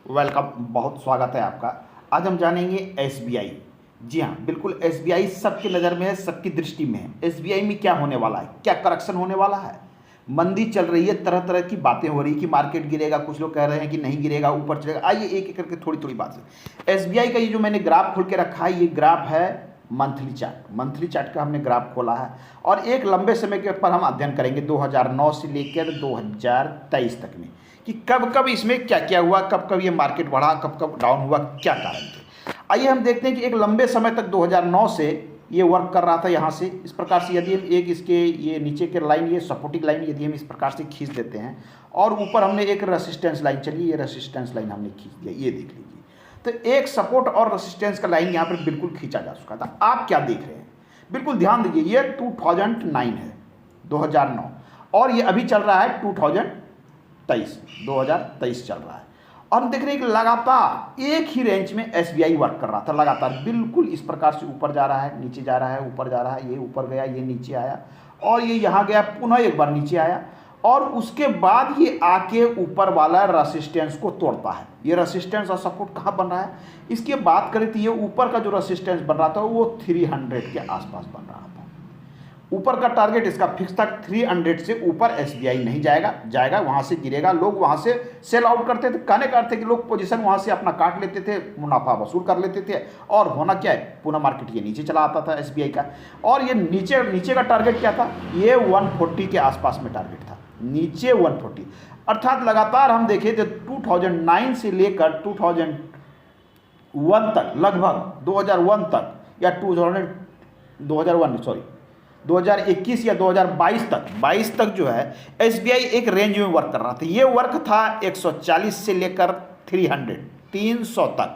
Welcome, बहुत स्वागत है आपका। आज हम जानेंगे एसबीआई। जी हाँ, बिल्कुल एसबीआई सबकी नज़र में है, सबकी दृष्टि में है। एसबीआई में क्या होने वाला है, क्या करेक्शन होने वाला है। मंदी चल रही है, तरह तरह की बातें हो रही है कि मार्केट गिरेगा, कुछ लोग कह रहे हैं कि नहीं गिरेगा, ऊपर चलेगा। आइए एक एक करके थोड़ी थोड़ी बात से एसबीआई का ये जो मैंने ग्राफ खोल के रखा है, ये ग्राफ है मंथली चार्ट का हमने ग्राफ खोला है और एक लंबे समय के ऊपर हम अध्ययन करेंगे 2009 से लेकर 2023 तक में कि कब कब इसमें क्या क्या हुआ, कब कब ये मार्केट बढ़ा, कब कब डाउन हुआ, क्या कारण थे। आइए हम देखते हैं कि एक लंबे समय तक 2009 से ये वर्क कर रहा था यहाँ से इस प्रकार से। यदि हम एक इसके ये नीचे के लाइन, ये सपोर्टिंग लाइन यदि हम इस प्रकार से खींच देते हैं और ऊपर हमने एक रेसिस्टेंस लाइन, चलिए ये रेसिस्टेंस लाइन हमने खींच दिया, ये देख लीजिए। तो एक सपोर्ट और रेसिस्टेंस का लाइन यहाँ पर बिल्कुल खींचा जा चुका था। आप क्या देख रहे हैं, बिल्कुल ध्यान दीजिए। ये 2009 है, 2009, और ये अभी चल रहा है 2023 चल रहा है। और हम देख रहे हैं कि लगातार एक ही रेंज में एसबीआई वर्क कर रहा था, लगातार बिल्कुल इस प्रकार से ऊपर जा रहा है, नीचे जा रहा है, ऊपर जा रहा है, ये ऊपर गया, ये नीचे आया और ये यहाँ गया, पुनः एक बार नीचे आया और उसके बाद ये आके ऊपर वाला रेसिस्टेंस को तोड़ता है। ये रेसिस्टेंस और सपोर्ट कहाँ बन रहा है, इसकी बात करें तो ये ऊपर का जो रेसिस्टेंस बन रहा था वो 300 के आसपास बन रहा था। ऊपर का टारगेट इसका फिक्स था, 300 से ऊपर एसबीआई नहीं जाएगा वहाँ से गिरेगा। लोग वहाँ से सेल आउट करते थे, कहने का अर्थ है कि लोग पोजीशन वहाँ से अपना काट लेते थे, मुनाफा वसूल कर लेते थे और होना क्या है, पूरा मार्केट ये नीचे चला आता था एसबीआई का। और ये नीचे का टारगेट क्या था, ये 140 के आसपास में टारगेट था, नीचे 140। अर्थात लगातार हम देखें तो 2009 से लेकर 2001 तक, लगभग 2001 तक या 2021 या 2022 तक जो है एसबीआई एक रेंज में वर्क कर रहा था। ये वर्क था 140 से लेकर 300 तक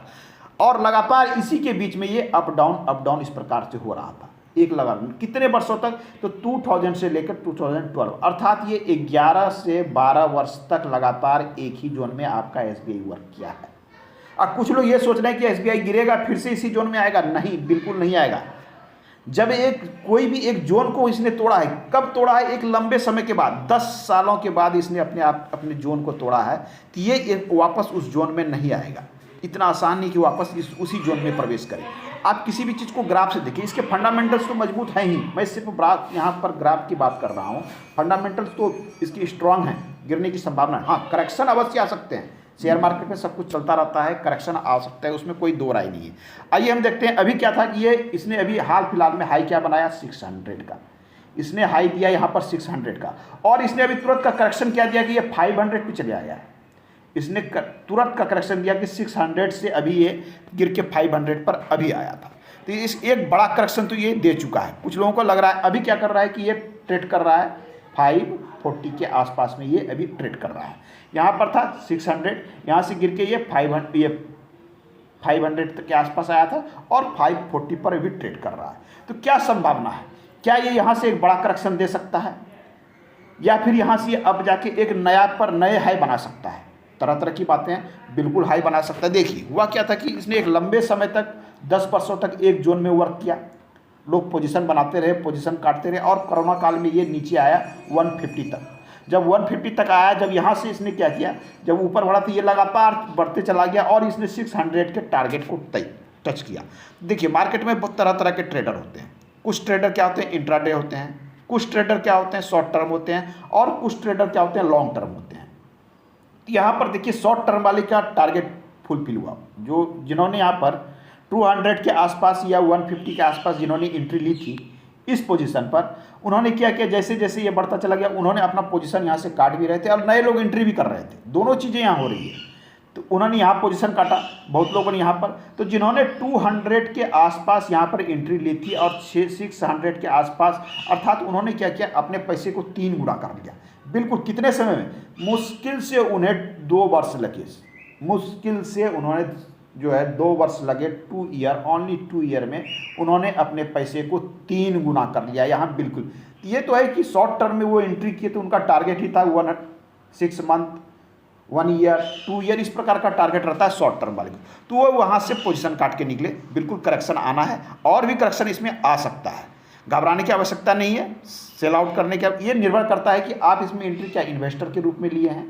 और लगातार इसी के बीच में ये अप डाउन इस प्रकार से हो रहा था। एक लगातार कितने वर्षों तक, तो 2000 से लेकर 2012, अर्थात ये 11 से 12 वर्ष तक लगातार एक ही जोन में आपका एसबीआई वर्क किया है। अब कुछ लोग ये सोच रहे हैं कि एसबीआई गिरेगा फिर से इसी जोन में आएगा। नहीं, बिल्कुल नहीं आएगा। जब कोई भी एक जोन को इसने तोड़ा है, कब तोड़ा है, एक लंबे समय के बाद, 10 सालों के बाद इसने अपने जोन को तोड़ा है, तो ये वापस उस जोन में नहीं आएगा। इतना आसान नहीं कि वापस उसी जोन में प्रवेश करे। आप किसी भी चीज़ को ग्राफ से देखिए, इसके फंडामेंटल्स तो मजबूत हैं ही। मैं सिर्फ यहाँ पर ग्राफ की बात कर रहा हूँ, फंडामेंटल्स तो इसकी स्ट्रांग है, गिरने की संभावना है। हाँ, करेक्शन अवश्य आ सकते हैं, शेयर मार्केट में सब कुछ चलता रहता है, करेक्शन आ सकता है, उसमें कोई दो राय नहीं है। आइए हम देखते हैं अभी क्या था कि इसने अभी हाल फिलहाल में हाई क्या बनाया, 600 का। इसने हाई दिया यहाँ पर 600 का और इसने अभी तुरंत का करेक्शन क्या दिया कि ये 500 पे चले आया है। इसने तुरंत का करेक्शन दिया कि 600 से अभी ये गिर के 500 पर अभी आया था। तो इस एक बड़ा करेक्शन तो ये दे चुका है। कुछ लोगों को लग रहा है अभी क्या कर रहा है कि ये ट्रेड कर रहा है 540 के आसपास में, ये अभी ट्रेड कर रहा है। यहाँ पर था 600, यहाँ से गिर के ये 500 के आसपास आया था और 540 पर अभी ट्रेड कर रहा है। तो क्या संभावना है, क्या ये यहाँ से एक बड़ा करेक्शन दे सकता है या फिर यहाँ से अब जाके एक नए हाई बना सकता है। तरह तरह की बातें हैं, बिल्कुल हाई बना सकता है। देखिए हुआ क्या था कि इसने एक लंबे समय तक 10 वर्षों तक एक जोन में वर्क किया, लोग पोजीशन बनाते रहे, पोजीशन काटते रहे और कोरोना काल में ये नीचे आया 150 तक। जब 150 तक आया, जब यहाँ से इसने क्या किया, जब ऊपर बढ़ा तो ये लगातार बढ़ते चला गया और इसने 600 के टारगेट को टच किया। देखिए मार्केट में बहुत तरह तरह के ट्रेडर होते हैं। कुछ ट्रेडर क्या होते हैं, इंट्राडे होते हैं, कुछ ट्रेडर क्या होते हैं, शॉर्ट टर्म होते हैं और कुछ ट्रेडर क्या होते हैं, लॉन्ग टर्म होते हैं। यहाँ पर देखिए शॉर्ट टर्म वाले का टारगेट फुलफिल हुआ, जिन्होंने यहाँ पर 200 के आसपास या 150 के आसपास जिन्होंने एंट्री ली थी इस पोजीशन पर, उन्होंने क्या किया, जैसे जैसे ये बढ़ता चला गया उन्होंने अपना पोजीशन यहाँ से काट भी रहे थे और नए लोग एंट्री भी कर रहे थे। दोनों चीज़ें यहाँ हो रही है। तो उन्होंने यहाँ पोजीशन काटा, बहुत लोगों ने यहाँ पर, तो जिन्होंने 200 के आसपास यहाँ पर एंट्री ली थी और 600 के आसपास, अर्थात उन्होंने क्या किया, अपने पैसे को 3 गुना कर लिया। बिल्कुल कितने समय में, मुश्किल से उन्हें 2 वर्ष लगे, मुश्किल से उन्होंने जो है 2 वर्ष लगे, 2 ईयर, ओनली 2 ईयर में उन्होंने अपने पैसे को 3 गुना कर लिया यहाँ। बिल्कुल ये तो है कि शॉर्ट टर्म में वो एंट्री किए तो उनका टारगेट ही था 6 मंथ, 1 ईयर, 2 ईयर, इस प्रकार का टारगेट रहता है शॉर्ट टर्म वाले को। तो वो वहाँ से पोजीशन काट के निकले। बिल्कुल करेक्शन आना है और भी करेक्शन इसमें आ सकता है, घबराने की आवश्यकता नहीं है। सेल आउट करने का ये निर्भर करता है कि आप इसमें एंट्री क्या इन्वेस्टर के रूप में लिए हैं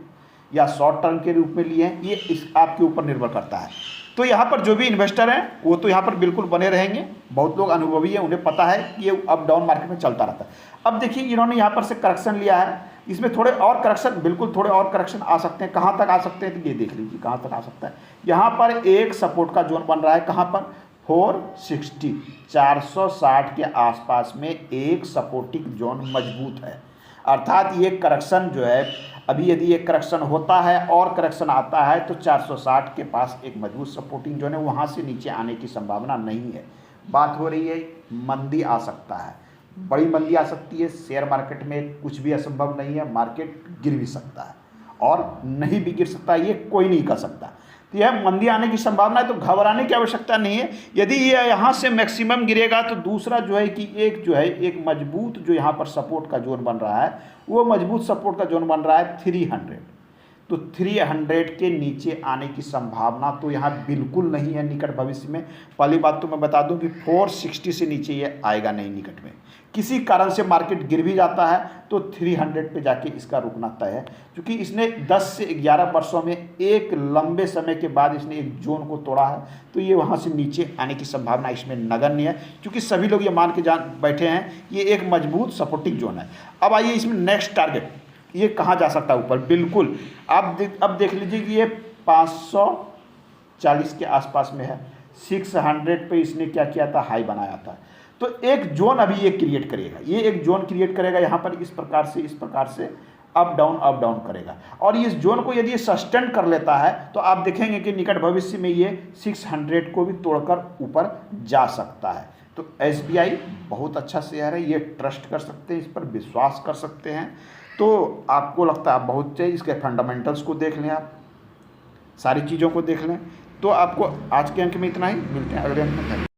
या शॉर्ट टर्म के रूप में लिए हैं, ये इस आपके ऊपर निर्भर करता है। तो यहाँ पर जो भी इन्वेस्टर हैं वो तो यहाँ पर बिल्कुल बने रहेंगे। बहुत लोग अनुभवी हैं, उन्हें पता है कि ये अप डाउन मार्केट में चलता रहता है। अब देखिए इन्होंने यहाँ पर से करेक्शन लिया है, इसमें थोड़े और करेक्शन, बिल्कुल थोड़े और करेक्शन आ सकते हैं। कहाँ तक आ सकते हैं तो ये देख लीजिए कहाँ तक आ सकता है। यहाँ पर एक सपोर्ट का जोन बन रहा है, कहाँ पर 460 460 के आसपास में एक सपोर्टिंग जोन मजबूत है। अर्थात ये करेक्शन जो है अभी यदि एक करेक्शन होता है और करेक्शन आता है तो 460 के पास एक मजबूत सपोर्टिंग जोन है, वहाँ से नीचे आने की संभावना नहीं है। बात हो रही है मंदी आ सकता है, बड़ी मंदी आ सकती है। शेयर मार्केट में कुछ भी असंभव नहीं है, मार्केट गिर भी सकता है और नहीं भी गिर सकता है, ये कोई नहीं कर सकता। तो यह मंदी आने की संभावना है, तो घबराने की आवश्यकता नहीं है। यदि ये यहाँ से मैक्सिमम गिरेगा तो दूसरा जो है कि एक मजबूत जो यहाँ पर सपोर्ट का जोन बन रहा है, वो मजबूत सपोर्ट का जोन बन रहा है 300। तो 300 के नीचे आने की संभावना तो यहाँ बिल्कुल नहीं है निकट भविष्य में। पहली बात तो मैं बता दूं कि 460 से नीचे ये आएगा नहीं निकट में। किसी कारण से मार्केट गिर भी जाता है तो 300 पे जाके इसका रुकना तय है, क्योंकि इसने 10 से 11 वर्षों में एक लंबे समय के बाद इसने एक जोन को तोड़ा है। तो ये वहाँ से नीचे आने की संभावना इसमें नगण्य है, क्योंकि सभी लोग ये मान के जान बैठे हैं ये एक मजबूत सपोर्टिंग जोन है। अब आइए इसमें नेक्स्ट टारगेट ये कहाँ जा सकता है ऊपर। बिल्कुल अब देख लीजिए कि ये 540 के आसपास में है। 600 पे इसने क्या किया था, हाई बनाया था। तो एक जोन अभी ये क्रिएट करेगा, ये एक जोन क्रिएट करेगा यहाँ पर इस प्रकार से अप डाउन करेगा। और इस जोन को यदि सस्टेन कर लेता है तो आप देखेंगे कि निकट भविष्य में ये 600 को भी तोड़कर ऊपर जा सकता है। तो SBI बहुत अच्छा शेयर है, ये ट्रस्ट कर सकते हैं, इस पर विश्वास कर सकते हैं। तो आपको लगता है बहुत चाहिए, इसके फंडामेंटल्स को देख लें, आप सारी चीज़ों को देख लें। तो आपको आज के अंक में इतना ही, मिलते हैं अगले अंक में।